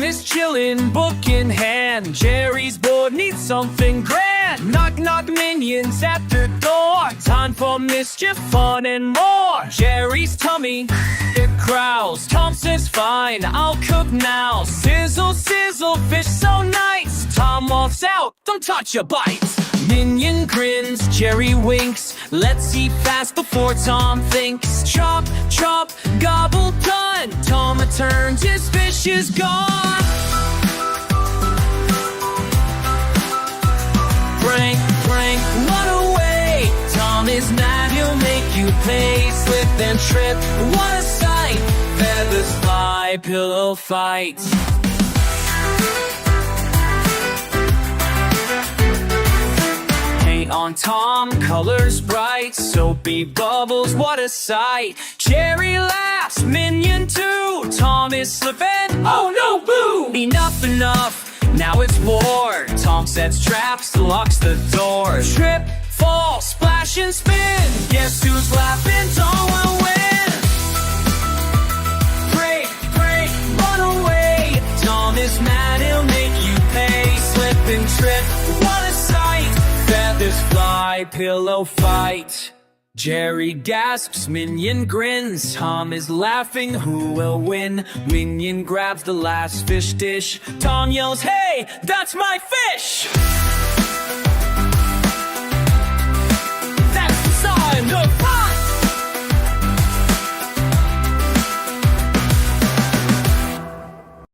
is chillin', book in hand. Jerry's bored, needs something grand. Knock, knock, minions at the door. Time for mischief, fun, and more. Jerry's tummy, it growls. Tom says, fine, I'll cook now. Sizzle, sizzle, fish so nice. Tom walks out, don't touch a bite. Minion grins, Jerry winks. Let's eat fast before Tom thinks. Chop, chop, gobble done. Tom turns, his fish is gone. Prank, prank, run away. Tom is mad, he'll make you pay. Slip and trip, what a sight. Feathers fly, pillow fight. On Tom, colors bright, soapy bubbles, what a sight. Jerry laughs, Minion too. Tom is slipping, oh no, boo! Enough, enough, now it's war. Tom sets traps, locks the door. Trip, fall, splash and spin. Guess who's laughing? Tom will win. Break, break, run away. Tom is mad, he'll make you pay. Slip and trip, what a sight. Feathers fly, pillow fight. Jerry gasps, Minion grins. Tom is laughing, who will win? Minion grabs the last fish dish. Tom yells, hey, that's my fish!